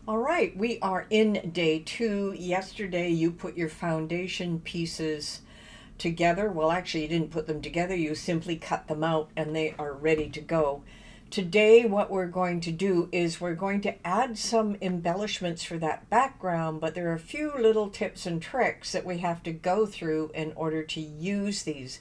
All right, we are in day 2. Yesterday you put your foundation pieces together. Well, actually you didn't put them together, you simply cut them out and they are ready to go. Today what we're going to do is we're going to add some embellishments for that background, but there are a few little tips and tricks that we have to go through in order to use these.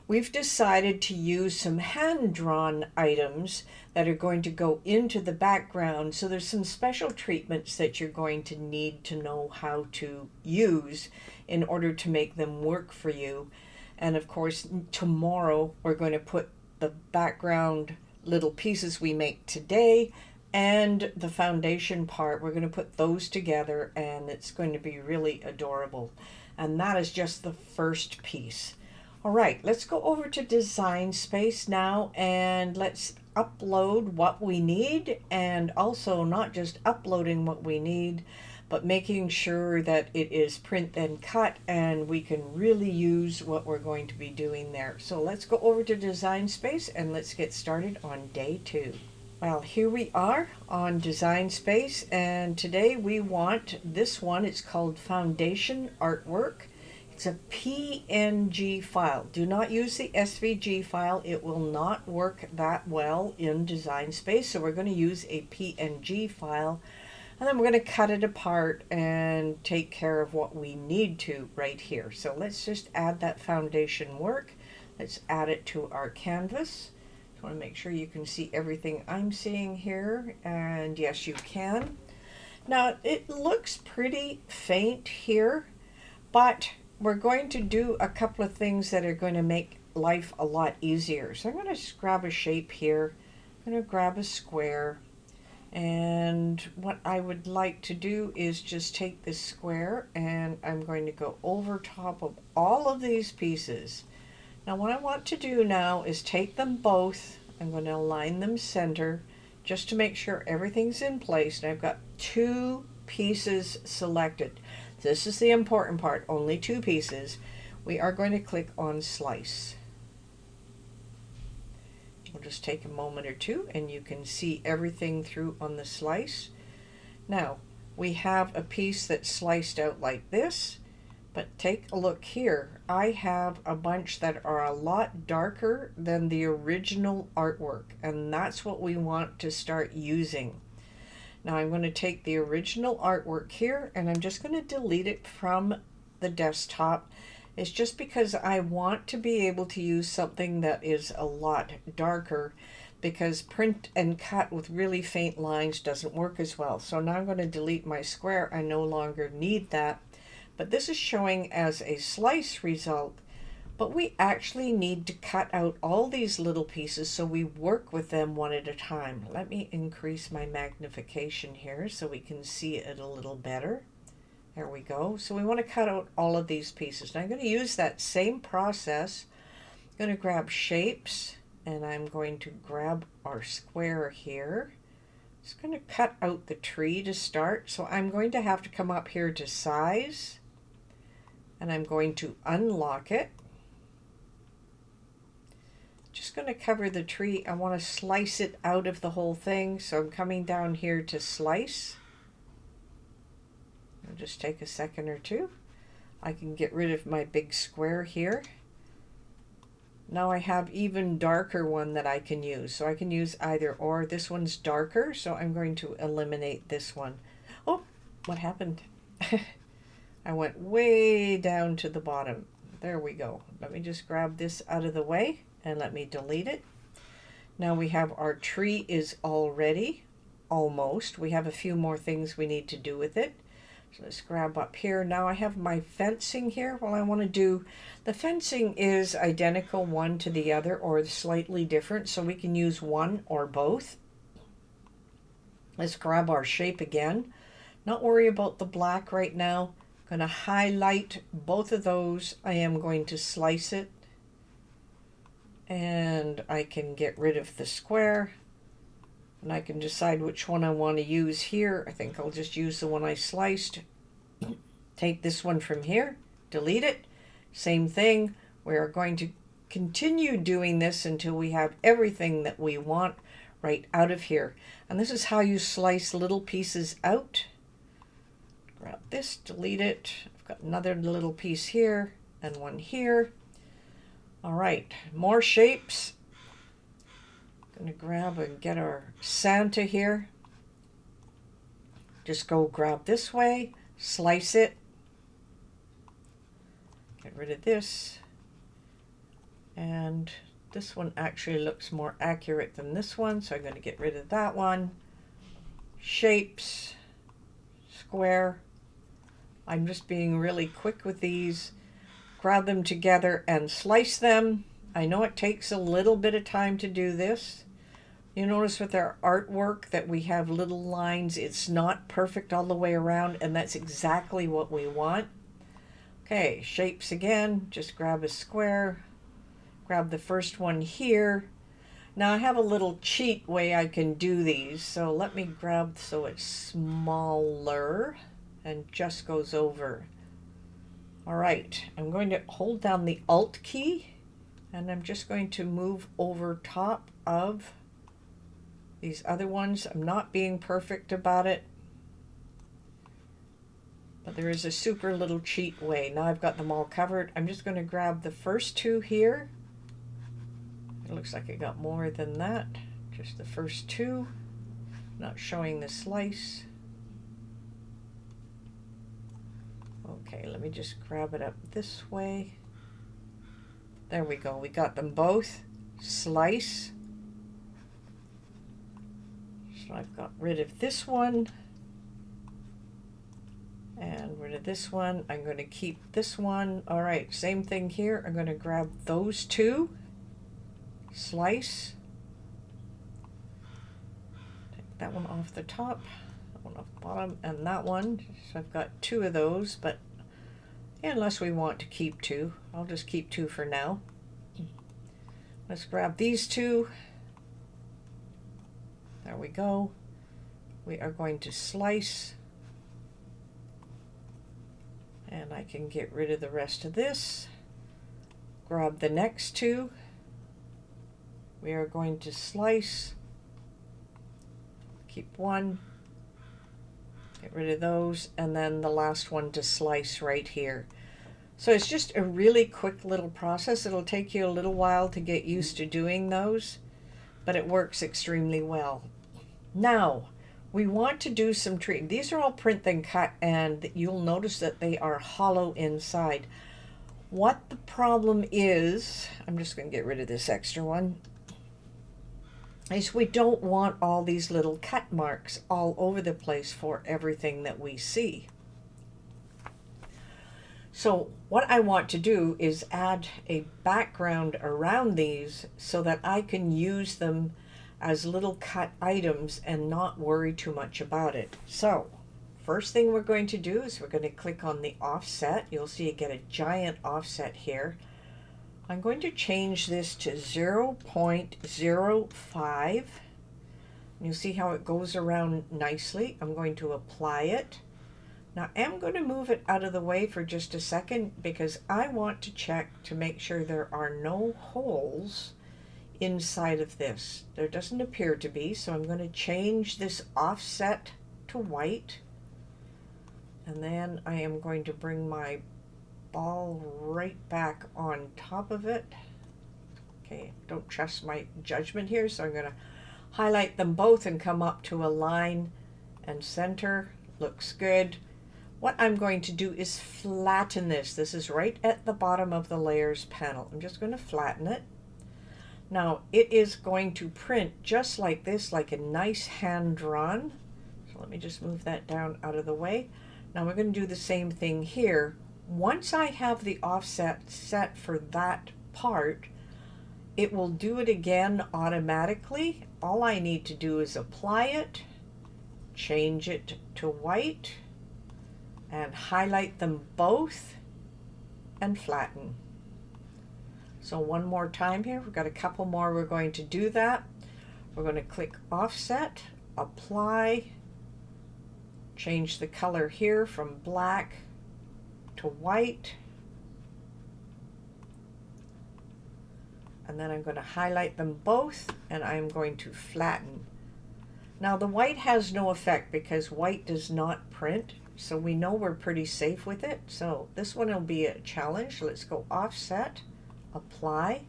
We've decided to use some hand-drawn items that are going to go into the background. So there's some special treatments that you're going to need to know how to use in order to make them work for you. And of course, tomorrow we're going to put the background little pieces we make today and the foundation part. We're going to put those together and it's going to be really adorable. And that is just the first piece. All right, let's go over to Design Space now and let's upload what we need, and also not just uploading what we need, but making sure that it is print and cut and we can really use what we're going to be doing there. So let's go over to Design Space and let's get started on day 2. Well, here we are on Design Space, and today we want this one. It's called Foundation Artwork. It's a PNG file. Do not use the SVG file. It will not work that well in Design Space. So we're going to use a PNG file, and then we're going to cut it apart and take care of what we need to right here. So let's just add that foundation work. Let's add it to our canvas. I want to make sure you can see everything I'm seeing here, and yes, you can. Now it looks pretty faint here, but we're going to do a couple of things that are going to make life a lot easier. So I'm going to grab a shape here. I'm going to grab a square. And what I would like to do is just take this square and I'm going to go over top of all of these pieces. Now what I want to do now is take them both. I'm going to align them center just to make sure everything's in place. And I've got 2 pieces selected. This is the important part, only 2 pieces. We are going to click on Slice. We'll just take a moment or two and you can see everything through on the slice. Now, we have a piece that's sliced out like this, but take a look here. I have a bunch that are a lot darker than the original artwork, and that's what we want to start using. Now I'm going to take the original artwork here and I'm just going to delete it from the desktop. It's just because I want to be able to use something that is a lot darker, because print and cut with really faint lines doesn't work as well. So now I'm going to delete my square. I no longer need that, but this is showing as a slice result. But we actually need to cut out all these little pieces so we work with them one at a time. Let me increase my magnification here so we can see it a little better. There we go. So we want to cut out all of these pieces. Now I'm going to use that same process. I'm going to grab shapes and I'm going to grab our square here. Just going to cut out the tree to start. So I'm going to have to come up here to size and I'm going to unlock it. Just going to cover the tree. I want to slice it out of the whole thing, so I'm coming down here to slice. I'll just take a second or two. I can get rid of my big square here. Now I have even darker one that I can use, so I can use either or. This one's darker, so I'm going to eliminate this one. Oh, what happened? I went way down to the bottom. There we go. Let me just grab this out of the way and let me delete it. Now we have our tree is all ready, almost. We have a few more things we need to do with it. So let's grab up here. Now I have my fencing here. Well, I want to do, the fencing is identical one to the other or slightly different, so we can use one or both. Let's grab our shape again. Not worry about the black right now. I'm going to highlight both of those. I am going to slice it. And I can get rid of the square. And I can decide which one I want to use here. I think I'll just use the one I sliced. Take this one from here, delete it. Same thing. We are going to continue doing this until we have everything that we want right out of here. And this is how you slice little pieces out. Grab this, delete it. I've got another little piece here and one here. All right, more shapes. Gonna grab and get our Santa here. Just go grab this way, slice it. Get rid of this. And this one actually looks more accurate than this one, so I'm going to get rid of that one. Shapes, square. I'm just being really quick with these. Grab them together and slice them. I know it takes a little bit of time to do this. You notice with our artwork that we have little lines. It's not perfect all the way around, and that's exactly what we want. Okay, shapes again. Just grab a square. Grab the first one here. Now I have a little cheat way I can do these. So let me grab so it's smaller and just goes over. All right, I'm going to hold down the Alt key and I'm just going to move over top of these other ones. I'm not being perfect about it, but there is a super little cheat way. Now I've got them all covered. I'm just going to grab the first two here. It looks like it got more than that. Just the first two. Not showing the slice. Okay, let me just grab it up this way. There we go. We got them both. Slice. So I've got rid of this one. And rid of this one. I'm going to keep this one. All right, same thing here. I'm going to grab those two. Slice. Take that one off the top, that one off the bottom, and that one. So I've got two of those, but unless we want to keep two, I'll just keep two for now. Let's grab these two. There we go. We are going to slice. And I can get rid of the rest of this. Grab the next two. We are going to slice, keep one, get rid of those, and then the last one to slice right here. So it's just a really quick little process. It'll take you a little while to get used to doing those, but it works extremely well. Now, we want to do some treatment. These are all print then cut, and you'll notice that they are hollow inside. What the problem is, I'm just going to get rid of this extra one, is we don't want all these little cut marks all over the place for everything that we see. So what I want to do is add a background around these so that I can use them as little cut items and not worry too much about it. So first thing we're going to do is we're going to click on the offset. You'll see you get a giant offset here. I'm going to change this to 0.05. You'll see how it goes around nicely. I'm going to apply it. Now I'm going to move it out of the way for just a second because I want to check to make sure there are no holes inside of this. There doesn't appear to be, so I'm going to change this offset to white. And then I am going to bring my ball right back on top of it. Okay, don't trust my judgment here, so I'm going to highlight them both and come up to a line and center. Looks good. What I'm going to do is flatten this. This is right at the bottom of the layers panel. I'm just going to flatten it. Now it is going to print just like this, like a nice hand drawn. So let me just move that down out of the way. Now we're going to do the same thing here. Once I have the offset set for that part, it will do it again automatically. All I need to do is apply it, change it to white, and highlight them both and flatten. So one more time here, we've got a couple more we're going to do that. We're going to click offset, apply, change the color here from black to white, and then I'm going to highlight them both, and I'm going to flatten. Now the white has no effect because white does not print, so we know we're pretty safe with it. So this one will be a challenge. Let's go offset, apply.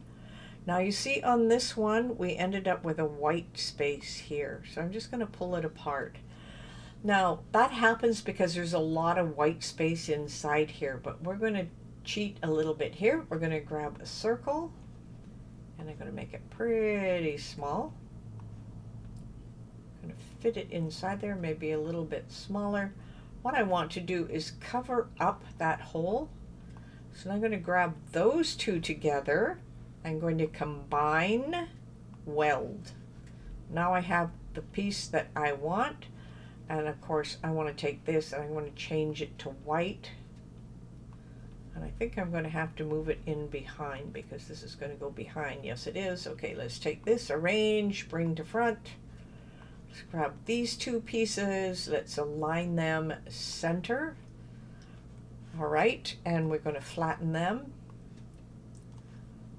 Now you see on this one we ended up with a white space here, so I'm just going to pull it apart. Now that happens because there's a lot of white space inside here, but we're going to cheat a little bit here. We're going to grab a circle, and I'm going to make it pretty small. I'm going to fit it inside there, maybe a little bit smaller. What I want to do is cover up that hole. So I'm going to grab those two together. I'm going to combine, weld. Now I have the piece that I want, and of course I want to take this and I'm going to change it to white. And I think I'm going to have to move it in behind because this is going to go behind. Yes, it is. Okay, let's take this, arrange, bring to front. Let's grab these two pieces. Let's align them center. All right, and we're going to flatten them.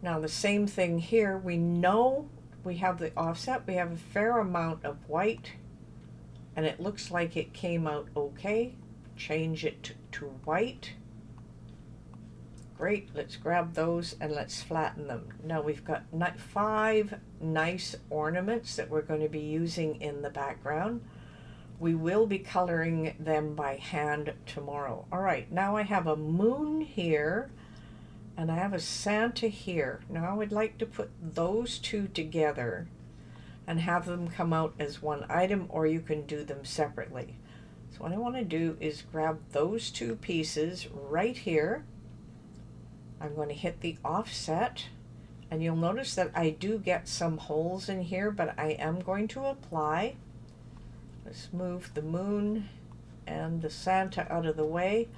Now the same thing here. We know we have the offset. We have a fair amount of white, and it looks like it came out okay. Change it to white. Great, let's grab those and let's flatten them. Now we've got 5 nice ornaments that we're going to be using in the background. We will be coloring them by hand tomorrow. All right, now I have a moon here and I have a Santa here. Now I would like to put those two together and have them come out as one item, or you can do them separately. So what I want to do is grab those two pieces right here. I'm going to hit the offset, and you'll notice that I do get some holes in here, but I am going to apply. Let's move the moon and the Santa out of the way.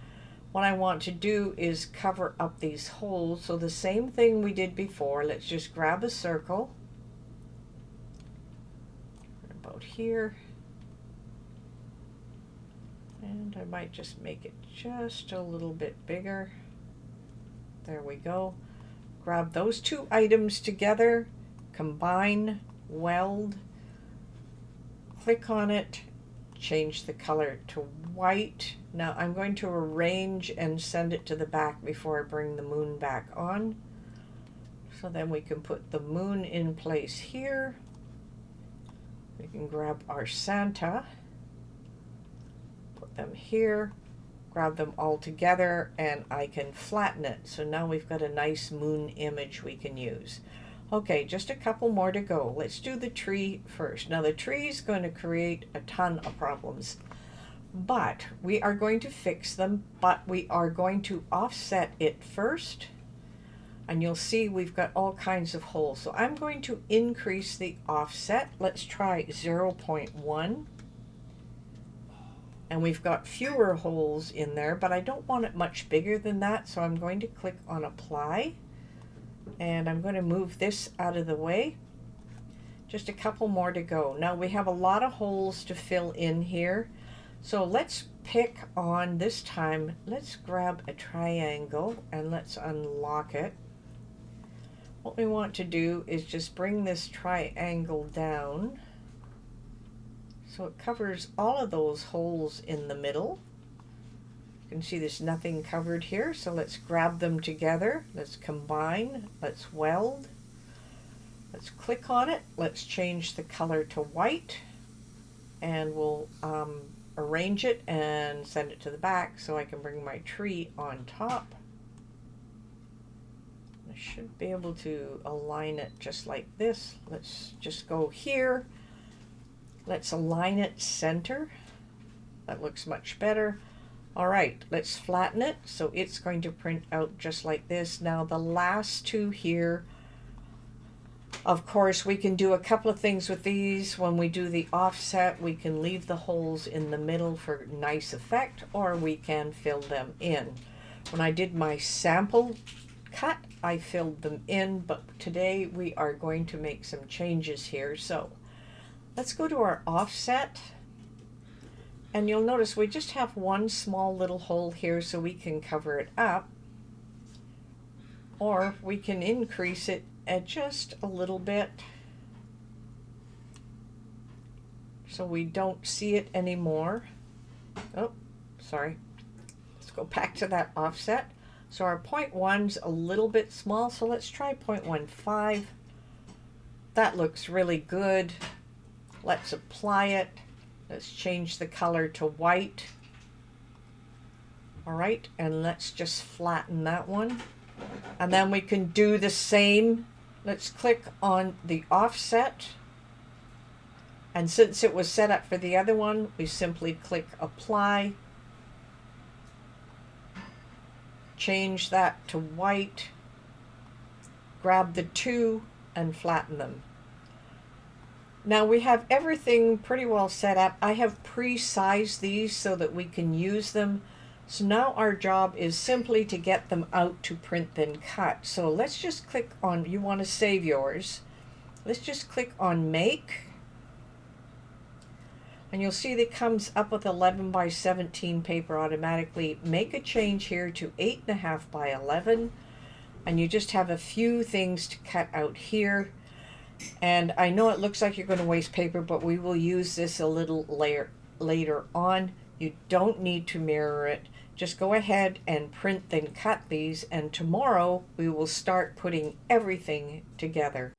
What I want to do is cover up these holes. So the same thing we did before. Let's just grab a circle about here, and I might just make it just a little bit bigger. There we go. Grab those two items together, combine, weld, click on it, change the color to white. Now I'm going to arrange and send it to the back before I bring the moon back on. So then we can put the moon in place here. We can grab our Santa, put them here, grab them all together, and I can flatten it. So now we've got a nice moon image we can use. Okay, just a couple more to go. Let's do the tree first. Now the tree is going to create a ton of problems, but we are going to fix them, but we are going to offset it first. And you'll see we've got all kinds of holes. So I'm going to increase the offset. Let's try 0.1. And we've got fewer holes in there, but I don't want it much bigger than that. So I'm going to click on apply. And I'm going to move this out of the way. Just a couple more to go. Now we have a lot of holes to fill in here. So let's pick on, this time, let's grab a triangle and let's unlock it. What we want to do is just bring this triangle down so it covers all of those holes in the middle. You can see there's nothing covered here, so let's grab them together. Let's combine, let's weld, let's click on it, let's change the color to white, and we'll arrange it and send it to the back so I can bring my tree on top. I should be able to align it just like this. Let's just go here. Let's align it center. That looks much better. All right, let's flatten it so it's going to print out just like this. Now the last two here, of course, we can do a couple of things with these. When we do the offset, we can leave the holes in the middle for nice effect, or we can fill them in. When I did my sample cut, I filled them in, but today we are going to make some changes here. So let's go to our offset, and you'll notice we just have one small little hole here so we can cover it up, or we can increase it just a little bit so we don't see it anymore. Oh, sorry. Let's go back to that offset. So our 0.1's a little bit small, so let's try 0.15. That looks really good. Let's apply it. Let's change the color to white. All right, and let's just flatten that one. And then we can do the same. Let's click on the offset. And since it was set up for the other one, we simply click apply. Change that to white. Grab the two and flatten them. Now we have everything pretty well set up. I have pre-sized these so that we can use them. So now our job is simply to get them out to print then cut. So let's just click on, you want to save yours. Let's just click on make. And you'll see that it comes up with 11 by 17 paper automatically. Make a change here to 8.5 by 11. And you just have a few things to cut out here. And I know it looks like you're going to waste paper, but we will use this a little later on. You don't need to mirror it. Just go ahead and print then cut these, and tomorrow we will start putting everything together.